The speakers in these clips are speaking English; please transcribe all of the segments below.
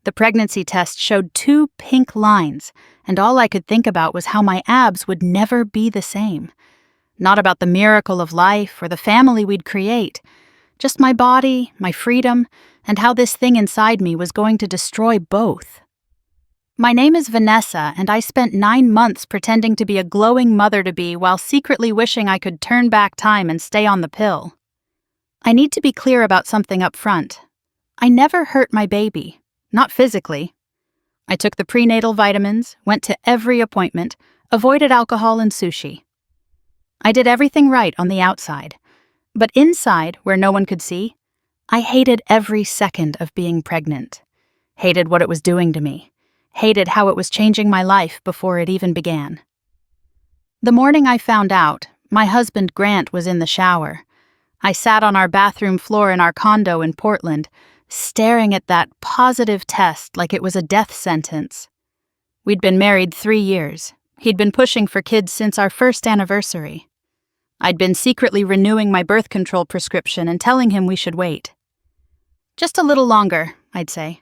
The pregnancy test showed 2 pink lines, and all I could think about was how my abs would never be the same. Not about the miracle of life or the family we'd create, just my body, my freedom, and how this thing inside me was going to destroy both. My name is Vanessa, and I spent 9 months pretending to be a glowing mother-to-be while secretly wishing I could turn back time and stay on the pill. I need to be clear about something up front. I never hurt my baby, not physically. I took the prenatal vitamins, went to every appointment, avoided alcohol and sushi. I did everything right on the outside, but inside, where no one could see, I hated every second of being pregnant. Hated what it was doing to me. Hated how it was changing my life before it even began. The morning I found out, my husband Grant was in the shower. I sat on our bathroom floor in our condo in Portland, staring at that positive test like it was a death sentence. We'd been married 3 years. He'd been pushing for kids since our first anniversary. I'd been secretly renewing my birth control prescription and telling him we should wait. Just a little longer, I'd say.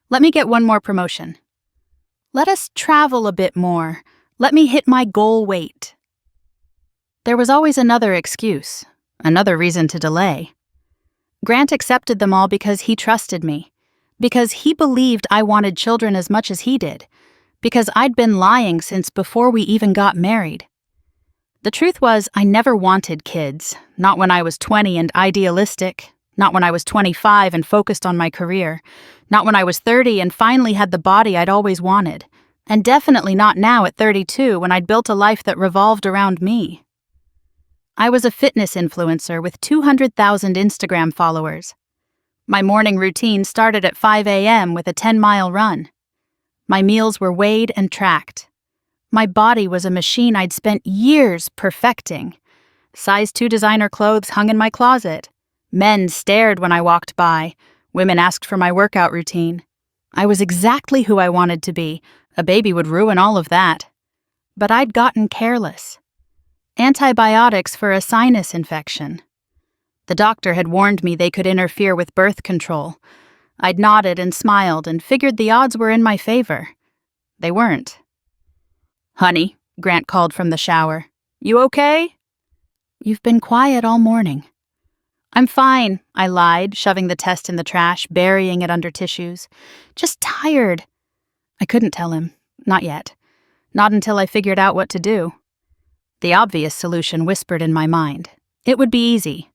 Let me get one more promotion. Let us travel a bit more. Let me hit my goal weight. There was always another excuse, another reason to delay. Grant accepted them all because he trusted me, because he believed I wanted children as much as he did, because I'd been lying since before we even got married. The truth was, I never wanted kids, not when I was 20 and idealistic, not when I was 25 and focused on my career, not when I was 30 and finally had the body I'd always wanted, and definitely not now at 32 when I'd built a life that revolved around me. I was a fitness influencer with 200,000 Instagram followers. My morning routine started at 5 a.m. with a 10-mile run. My meals were weighed and tracked. My body was a machine I'd spent years perfecting. Size 2 designer clothes hung in my closet. Men stared when I walked by. Women asked for my workout routine. I was exactly who I wanted to be. A baby would ruin all of that. But I'd gotten careless. Antibiotics for a sinus infection. The doctor had warned me they could interfere with birth control. I'd nodded and smiled and figured the odds were in my favor. They weren't. "Honey," Grant called from the shower. "You okay?" "You've been quiet all morning." "I'm fine," I lied, shoving the test in the trash, burying it under tissues. "Just tired." I couldn't tell him. Not yet. Not until I figured out what to do. The obvious solution whispered in my mind. It would be easy.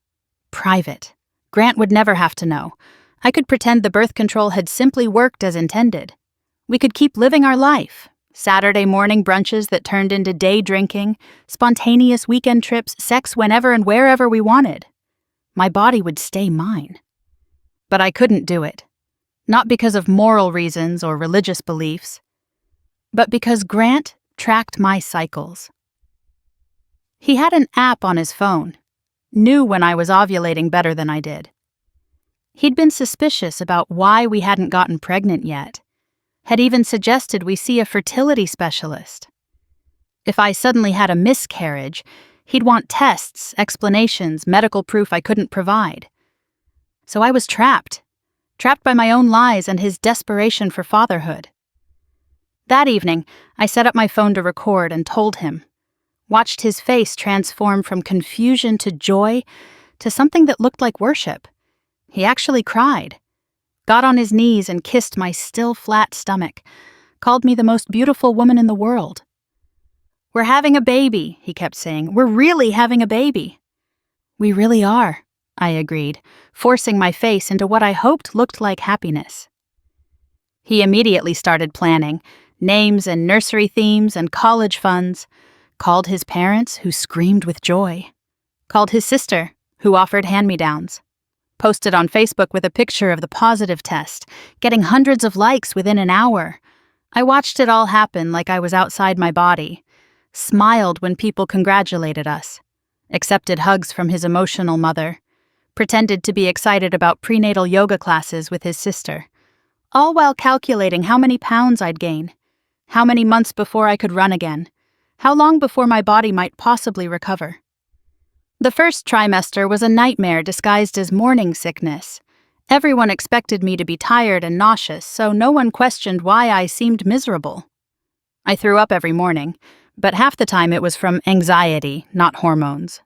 Private. Grant would never have to know. I could pretend the birth control had simply worked as intended. We could keep living our life. Saturday morning brunches that turned into day drinking, spontaneous weekend trips, sex whenever and wherever we wanted. My body would stay mine. But I couldn't do it. Not because of moral reasons or religious beliefs, but because Grant tracked my cycles. He had an app on his phone, knew when I was ovulating better than I did. He'd been suspicious about why we hadn't gotten pregnant yet, had even suggested we see a fertility specialist. If I suddenly had a miscarriage, he'd want tests, explanations, medical proof I couldn't provide. So I was trapped by my own lies and his desperation for fatherhood. That evening, I set up my phone to record and told him. Watched his face transform from confusion to joy to something that looked like worship. He actually cried, got on his knees and kissed my still flat stomach, called me the most beautiful woman in the world. "We're having a baby," he kept saying. "We're really having a baby." "We really are," I agreed, forcing my face into what I hoped looked like happiness. He immediately started planning, names and nursery themes and college funds, called his parents, who screamed with joy, called his sister, who offered hand-me-downs, posted on Facebook with a picture of the positive test, getting hundreds of likes within an hour. I watched it all happen like I was outside my body, smiled when people congratulated us, accepted hugs from his emotional mother, pretended to be excited about prenatal yoga classes with his sister, all while calculating how many pounds I'd gain, how many months before I could run again, how long before my body might possibly recover. The first trimester was a nightmare disguised as morning sickness. Everyone expected me to be tired and nauseous, so no one questioned why I seemed miserable. I threw up every morning, but half the time it was from anxiety, not hormones.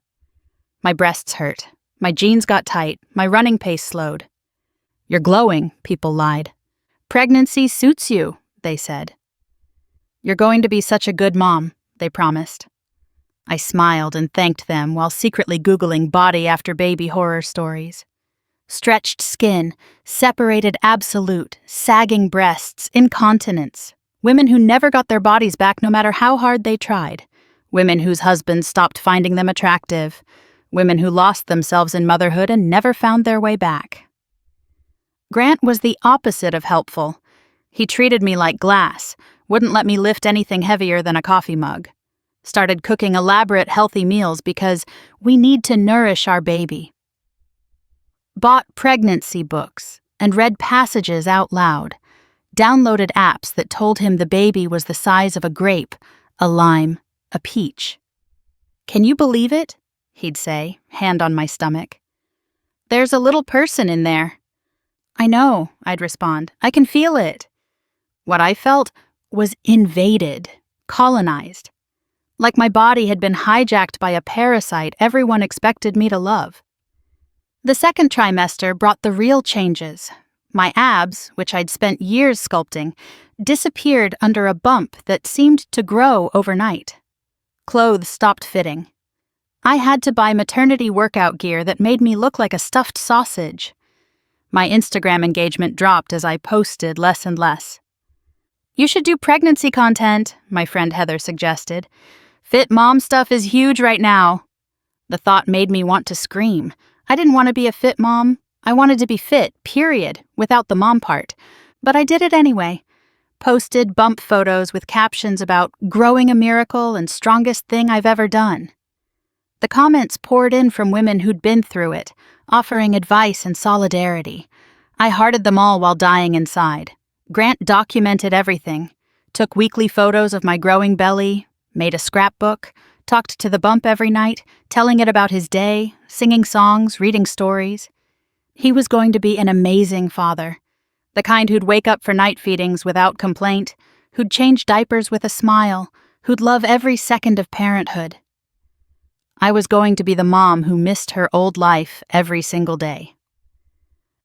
My breasts hurt. My jeans got tight. My running pace slowed. "You're glowing," people lied. "Pregnancy suits you," they said. "You're going to be such a good mom," they promised. I smiled and thanked them while secretly Googling body after baby horror stories. Stretched skin, separated absolute, sagging breasts, incontinence. Women who never got their bodies back no matter how hard they tried. Women whose husbands stopped finding them attractive. Women who lost themselves in motherhood and never found their way back. Grant was the opposite of helpful. He treated me like glass, wouldn't let me lift anything heavier than a coffee mug. Started cooking elaborate healthy meals because we need to nourish our baby. Bought pregnancy books and read passages out loud. Downloaded apps that told him the baby was the size of a grape, a lime, a peach. "Can you believe it?" he'd say, hand on my stomach. "There's a little person in there." "I know," I'd respond. "I can feel it." What I felt was invaded, colonized. Like my body had been hijacked by a parasite everyone expected me to love. The second trimester brought the real changes. My abs, which I'd spent years sculpting, disappeared under a bump that seemed to grow overnight. Clothes stopped fitting. I had to buy maternity workout gear that made me look like a stuffed sausage. My Instagram engagement dropped as I posted less and less. "You should do pregnancy content," my friend Heather suggested. "Fit mom stuff is huge right now." The thought made me want to scream. I didn't want to be a fit mom. I wanted to be fit, period, without the mom part. But I did it anyway. Posted bump photos with captions about growing a miracle and strongest thing I've ever done. The comments poured in from women who'd been through it, offering advice and solidarity. I hearted them all while dying inside. Grant documented everything, took weekly photos of my growing belly, made a scrapbook, talked to the bump every night, telling it about his day, singing songs, reading stories. He was going to be an amazing father, the kind who'd wake up for night feedings without complaint, who'd change diapers with a smile, who'd love every second of parenthood. I was going to be the mom who missed her old life every single day.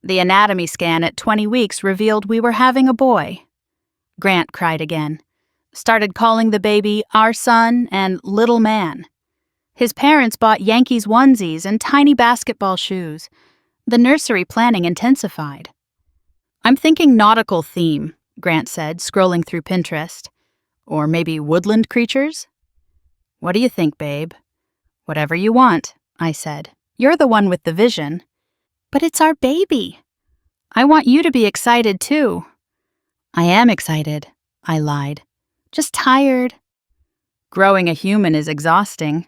The anatomy scan at 20 weeks revealed we were having a boy. Grant cried again. Started calling the baby our son and little man. His parents bought Yankees onesies and tiny basketball shoes. The nursery planning intensified. "I'm thinking nautical theme," Grant said, scrolling through Pinterest. "Or maybe woodland creatures?" "What do you think, babe?" "Whatever you want," I said. "You're the one with the vision." "But it's our baby." "I want you to be excited, too." "I am excited," I lied. "Just tired." "Growing a human is exhausting."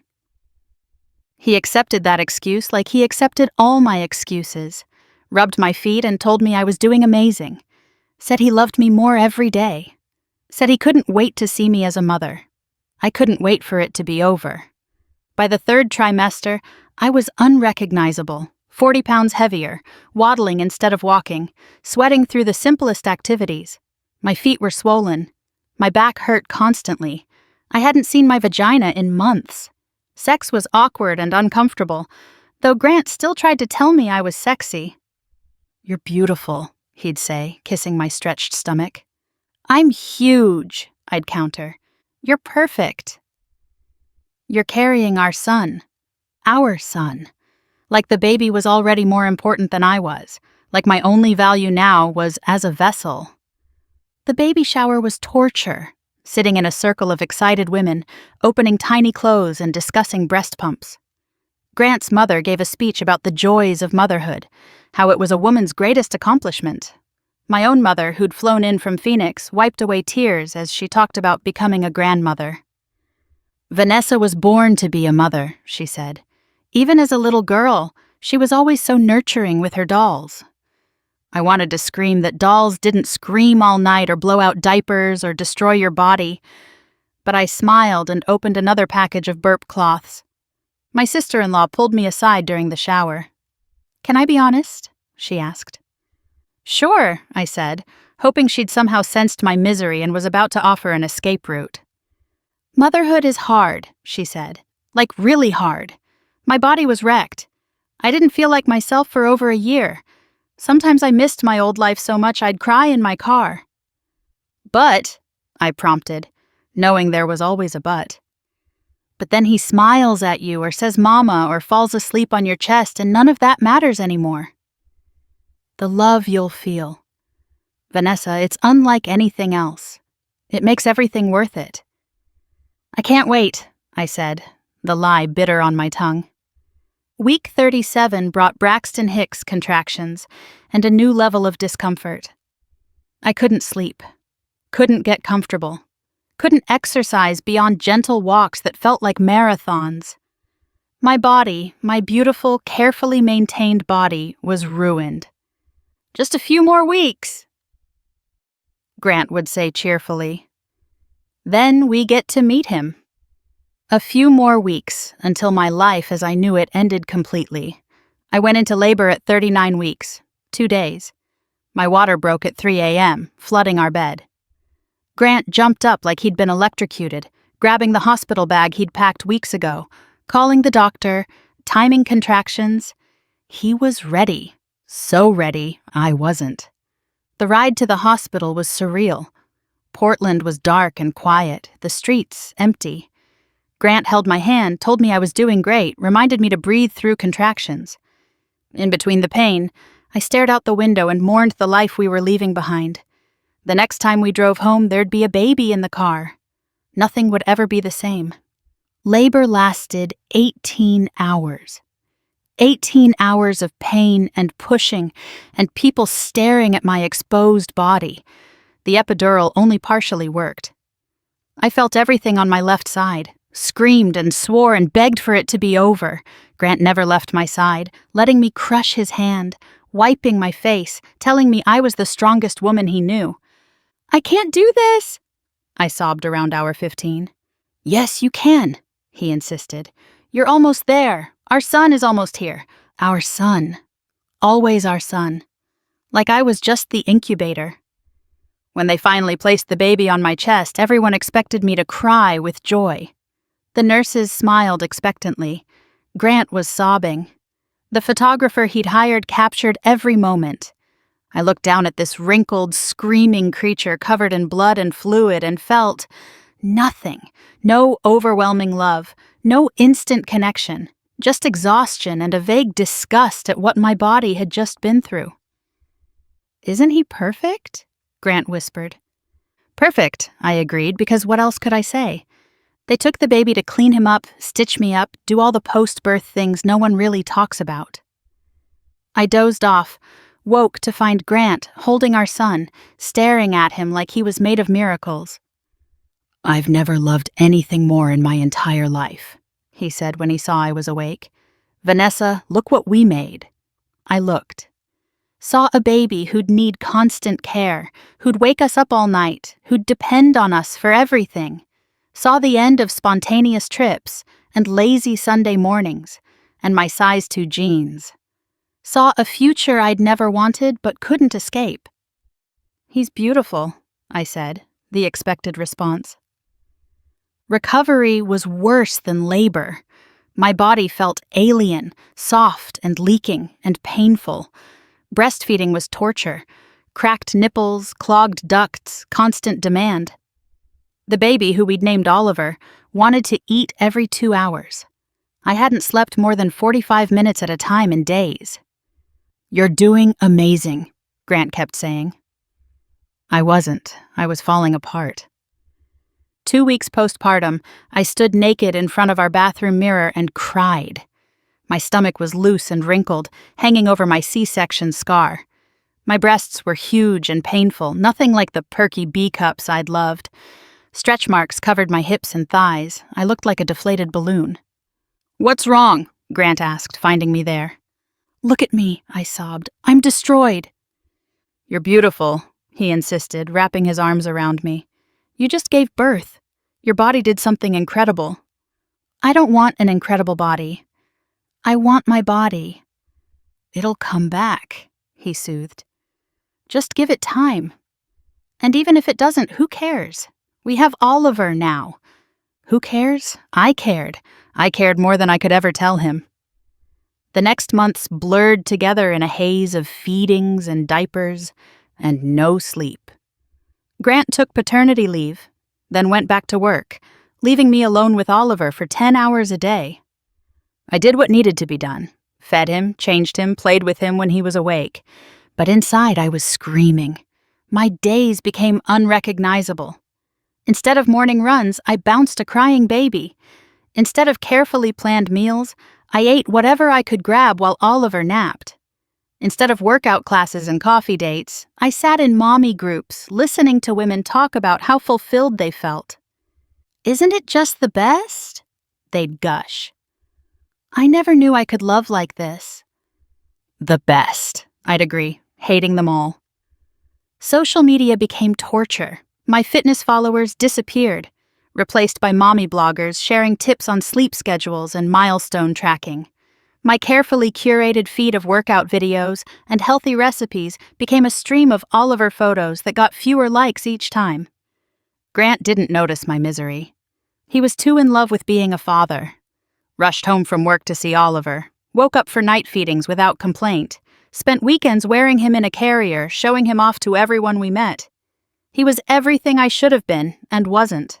He accepted that excuse like he accepted all my excuses, rubbed my feet and told me I was doing amazing, said he loved me more every day, said he couldn't wait to see me as a mother. I couldn't wait for it to be over. By the third trimester, I was unrecognizable, 40 pounds heavier, waddling instead of walking, sweating through the simplest activities. My feet were swollen. My back hurt constantly. I hadn't seen my vagina in months. Sex was awkward and uncomfortable, though Grant still tried to tell me I was sexy. "You're beautiful," he'd say, kissing my stretched stomach. "I'm huge," I'd counter. "You're perfect." "You're carrying our son. Our son." Like the baby was already more important than I was. Like my only value now was as a vessel. The baby shower was torture. Sitting in a circle of excited women, opening tiny clothes and discussing breast pumps. Grant's mother gave a speech about the joys of motherhood, how it was a woman's greatest accomplishment. My own mother, who'd flown in from Phoenix, wiped away tears as she talked about becoming a grandmother. "Vanessa was born to be a mother," she said. "Even as a little girl, she was always so nurturing with her dolls." I wanted to scream that dolls didn't scream all night or blow out diapers or destroy your body, but I smiled and opened another package of burp cloths. My sister-in-law pulled me aside during the shower. "Can I be honest?" she asked. Sure, I said, hoping she'd somehow sensed my misery and was about to offer an escape route. Motherhood is hard, she said. Like really hard. My body was wrecked. I didn't feel like myself for over a year. Sometimes I missed my old life so much I'd cry in my car. But, I prompted, knowing there was always a but. But then he smiles at you or says mama or falls asleep on your chest and none of that matters anymore. The love you'll feel. Vanessa, it's unlike anything else. It makes everything worth it. I can't wait, I said, the lie bitter on my tongue. Week 37 brought Braxton Hicks contractions and a new level of discomfort. I couldn't sleep, couldn't get comfortable, couldn't exercise beyond gentle walks that felt like marathons. My body, my beautiful, carefully maintained body, was ruined. Just a few more weeks, Grant would say cheerfully. Then we get to meet him. A few more weeks until my life as I knew it ended completely. I went into labor at 39 weeks, 2 days. My water broke at 3 a.m., flooding our bed. Grant jumped up like he'd been electrocuted, grabbing the hospital bag he'd packed weeks ago, calling the doctor, timing contractions. He was ready. So ready, I wasn't. The ride to the hospital was surreal. Portland was dark and quiet, the streets empty. Grant held my hand, told me I was doing great, reminded me to breathe through contractions. In between the pain, I stared out the window and mourned the life we were leaving behind. The next time we drove home, there'd be a baby in the car. Nothing would ever be the same. Labor lasted 18 hours. 18 hours of pain and pushing, and people staring at my exposed body. The epidural only partially worked. I felt everything on my left side, screamed and swore and begged for it to be over. Grant never left my side, letting me crush his hand, wiping my face, telling me I was the strongest woman he knew. I can't do this, I sobbed around hour 15. Yes, you can, he insisted. You're almost there. Our son is almost here. Our son. Always our son. Like I was just the incubator. When they finally placed the baby on my chest, everyone expected me to cry with joy. The nurses smiled expectantly. Grant was sobbing. The photographer he'd hired captured every moment. I looked down at this wrinkled, screaming creature covered in blood and fluid and felt nothing. No overwhelming love. No instant connection. Just exhaustion and a vague disgust at what my body had just been through. Isn't he perfect? Grant whispered. Perfect, I agreed, because what else could I say? They took the baby to clean him up, stitch me up, do all the post-birth things no one really talks about. I dozed off, woke to find Grant holding our son, staring at him like he was made of miracles. I've never loved anything more in my entire life, he said when he saw I was awake. Vanessa, look what we made. I looked. Saw a baby who'd need constant care, who'd wake us up all night, who'd depend on us for everything. Saw the end of spontaneous trips and lazy Sunday mornings, and my size 2 jeans. Saw a future I'd never wanted but couldn't escape. He's beautiful, I said, the expected response. Recovery was worse than labor. My body felt alien, soft and leaking and painful. Breastfeeding was torture. Cracked nipples, clogged ducts, constant demand. The baby, who we'd named Oliver, wanted to eat every 2 hours. I hadn't slept more than 45 minutes at a time in days. You're doing amazing, Grant kept saying. I wasn't. I was falling apart. 2 weeks postpartum, I stood naked in front of our bathroom mirror and cried. My stomach was loose and wrinkled, hanging over my C-section scar. My breasts were huge and painful, nothing like the perky B-cups I'd loved. Stretch marks covered my hips and thighs. I looked like a deflated balloon. What's wrong? Grant asked, finding me there. Look at me, I sobbed. I'm destroyed. You're beautiful, he insisted, wrapping his arms around me. You just gave birth. Your body did something incredible. I don't want an incredible body. I want my body. It'll come back, he soothed. Just give it time. And even if it doesn't, who cares? We have Oliver now. Who cares? I cared. I cared more than I could ever tell him. The next months blurred together in a haze of feedings and diapers and no sleep. Grant took paternity leave, then went back to work, leaving me alone with Oliver for 10 hours a day. I did what needed to be done. Fed him, changed him, played with him when he was awake. But inside I was screaming. My days became unrecognizable. Instead of morning runs, I bounced a crying baby. Instead of carefully planned meals, I ate whatever I could grab while Oliver napped. Instead of workout classes and coffee dates, I sat in mommy groups, listening to women talk about how fulfilled they felt. "Isn't it just the best?" they'd gush. I never knew I could love like this. The best, I'd agree, hating them all. Social media became torture. My fitness followers disappeared, replaced by mommy bloggers sharing tips on sleep schedules and milestone tracking. My carefully curated feed of workout videos and healthy recipes became a stream of Oliver photos that got fewer likes each time. Grant didn't notice my misery. He was too in love with being a father. Rushed home from work to see Oliver, woke up for night feedings without complaint, spent weekends wearing him in a carrier, showing him off to everyone we met. He was everything I should have been and wasn't.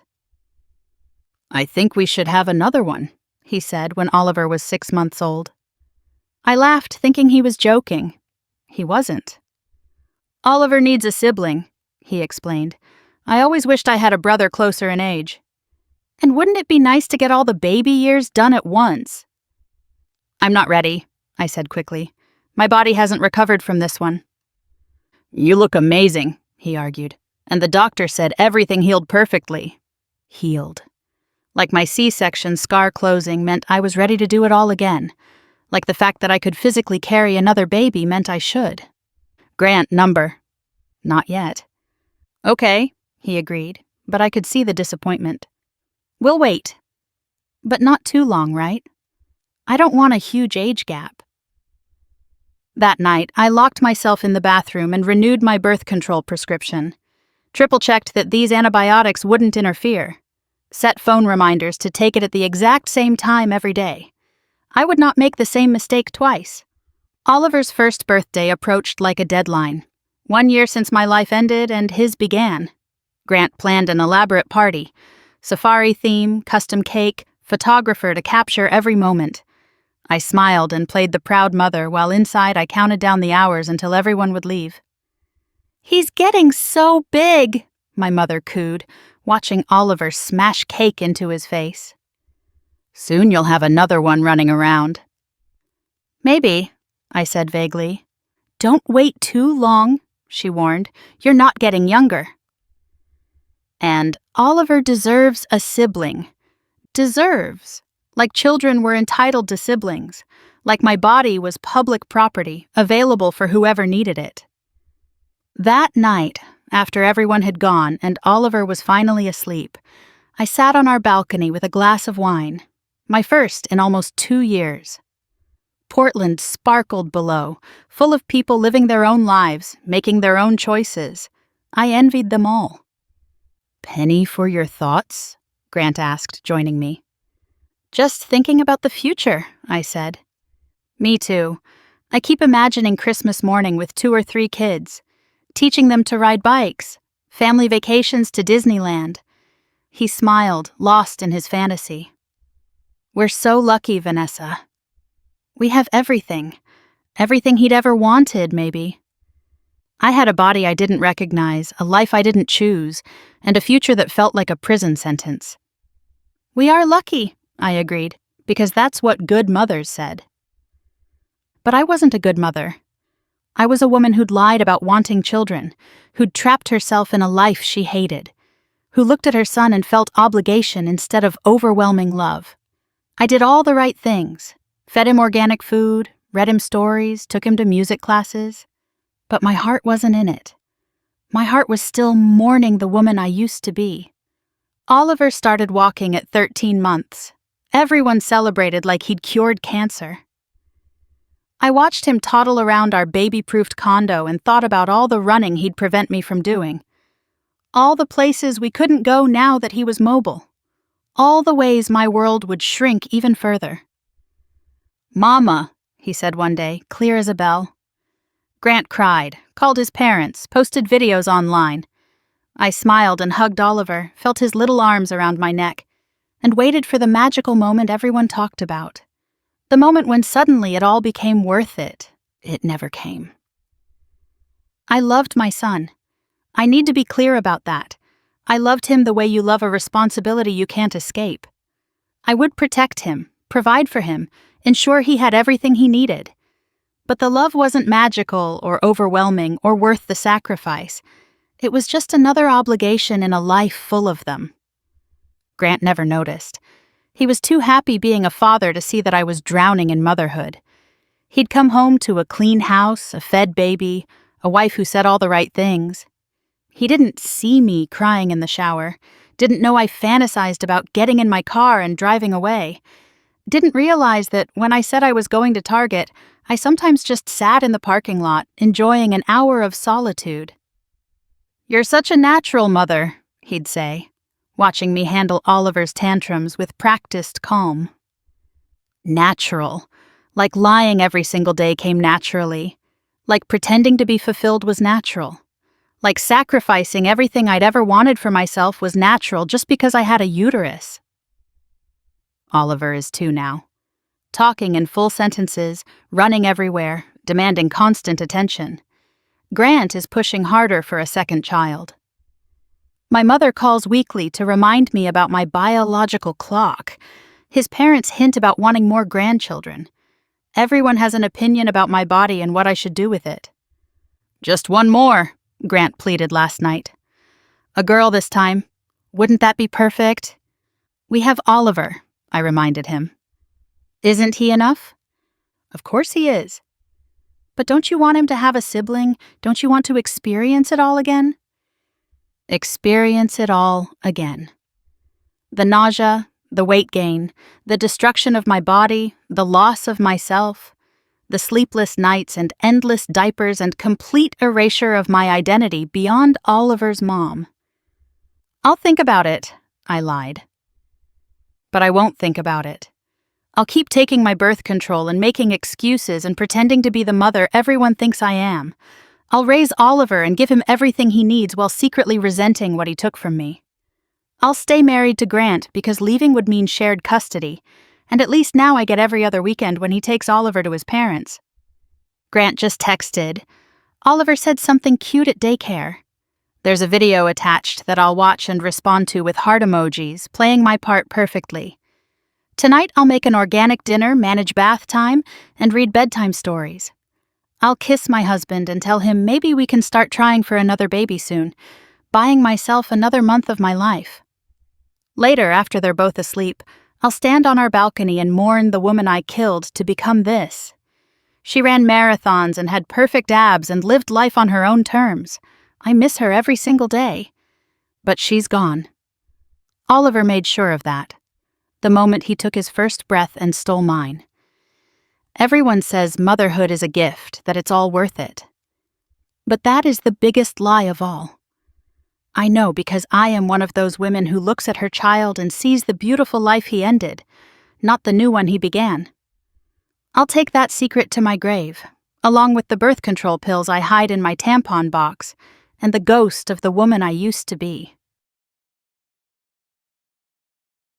"I think we should have another one," he said when Oliver was 6 months old. I laughed, thinking he was joking. He wasn't. "Oliver needs a sibling," he explained. "I always wished I had a brother closer in age. And wouldn't it be nice to get all the baby years done at once?" "I'm not ready," I said quickly. "My body hasn't recovered from this one." "You look amazing," he argued. "And the doctor said everything healed perfectly." Healed. Like my C-section scar closing meant I was ready to do it all again. Like the fact that I could physically carry another baby meant I should. "Grant, number." "Not yet." "Okay," he agreed, but I could see the disappointment. "We'll wait." "But not too long, right? I don't want a huge age gap." That night, I locked myself in the bathroom and renewed my birth control prescription. Triple-checked that these antibiotics wouldn't interfere. Set phone reminders to take it at the exact same time every day. I would not make the same mistake twice. Oliver's first birthday approached like a deadline. 1 year since my life ended and his began. Grant planned an elaborate party. Safari theme, custom cake, photographer to capture every moment. I smiled and played the proud mother while inside I counted down the hours until everyone would leave. "He's getting so big," my mother cooed, watching Oliver smash cake into his face. "Soon you'll have another one running around." "Maybe," I said vaguely. "Don't wait too long," she warned. "You're not getting younger." And Oliver deserves a sibling. Deserves. Like children were entitled to siblings. Like my body was public property, available for whoever needed it. That night, after everyone had gone and Oliver was finally asleep, I sat on our balcony with a glass of wine, my first in almost 2 years. Portland sparkled below, full of people living their own lives, making their own choices. I envied them all. "Penny for your thoughts?" Grant asked, joining me. "Just thinking about the future," I said. "Me too. I keep imagining Christmas morning with 2 or 3 kids, teaching them to ride bikes, family vacations to Disneyland." He smiled, lost in his fantasy. "We're so lucky, Vanessa. We have everything. Everything he'd ever wanted, maybe. I had a body I didn't recognize, a life I didn't choose, and a future that felt like a prison sentence." "We are lucky," I agreed, because that's what good mothers said. But I wasn't a good mother. I was a woman who'd lied about wanting children, who'd trapped herself in a life she hated, who looked at her son and felt obligation instead of overwhelming love. I did all the right things, fed him organic food, read him stories, took him to music classes, but my heart wasn't in it. My heart was still mourning the woman I used to be. Oliver started walking at 13 months. Everyone celebrated like he'd cured cancer. I watched him toddle around our baby-proofed condo and thought about all the running he'd prevent me from doing. All the places we couldn't go now that he was mobile. All the ways my world would shrink even further. "Mama," he said one day, clear as a bell. Grant cried, called his parents, posted videos online. I smiled and hugged Oliver, felt his little arms around my neck, and waited for the magical moment everyone talked about. The moment when suddenly it all became worth it. It never came. I loved my son. I need to be clear about that. I loved him the way you love a responsibility you can't escape. I would protect him, provide for him, ensure he had everything he needed. But the love wasn't magical or overwhelming or worth the sacrifice. It was just another obligation in a life full of them. Grant never noticed. He was too happy being a father to see that I was drowning in motherhood. He'd come home to a clean house, a fed baby, a wife who said all the right things. He didn't see me crying in the shower, didn't know I fantasized about getting in my car and driving away, didn't realize that when I said I was going to Target, I sometimes just sat in the parking lot, enjoying an hour of solitude. "You're such a natural mother," he'd say, watching me handle Oliver's tantrums with practiced calm. Natural. Like lying every single day came naturally. Like pretending to be fulfilled was natural. Like sacrificing everything I'd ever wanted for myself was natural just because I had a uterus. Oliver is 2 now. Talking in full sentences, running everywhere, demanding constant attention. Grant is pushing harder for a second child. My mother calls weekly to remind me about my biological clock. His parents hint about wanting more grandchildren. Everyone has an opinion about my body and what I should do with it. "Just one more," Grant pleaded last night. "A girl this time. Wouldn't that be perfect?" "We have Oliver," I reminded him. "Isn't he enough?" "Of course he is." "But don't you want him to have a sibling? Don't you want to experience it all again?" Experience it all again. The nausea, the weight gain, the destruction of my body, the loss of myself, the sleepless nights and endless diapers and complete erasure of my identity beyond Oliver's mom. "I'll think about it," I lied. But I won't think about it. I'll keep taking my birth control and making excuses and pretending to be the mother everyone thinks I am. I'll raise Oliver and give him everything he needs while secretly resenting what he took from me. I'll stay married to Grant because leaving would mean shared custody, and at least now I get every other weekend when he takes Oliver to his parents. Grant just texted, "Oliver said something cute at daycare." There's a video attached that I'll watch and respond to with heart emojis, playing my part perfectly. Tonight I'll make an organic dinner, manage bath time, and read bedtime stories. I'll kiss my husband and tell him maybe we can start trying for another baby soon, buying myself another month of my life. Later, after they're both asleep, I'll stand on our balcony and mourn the woman I killed to become this. She ran marathons and had perfect abs and lived life on her own terms. I miss her every single day. But she's gone. Oliver made sure of that, the moment he took his first breath and stole mine. Everyone says motherhood is a gift, that it's all worth it. But that is the biggest lie of all. I know because I am one of those women who looks at her child and sees the beautiful life he ended, not the new one he began. I'll take that secret to my grave, along with the birth control pills I hide in my tampon box, and the ghost of the woman I used to be.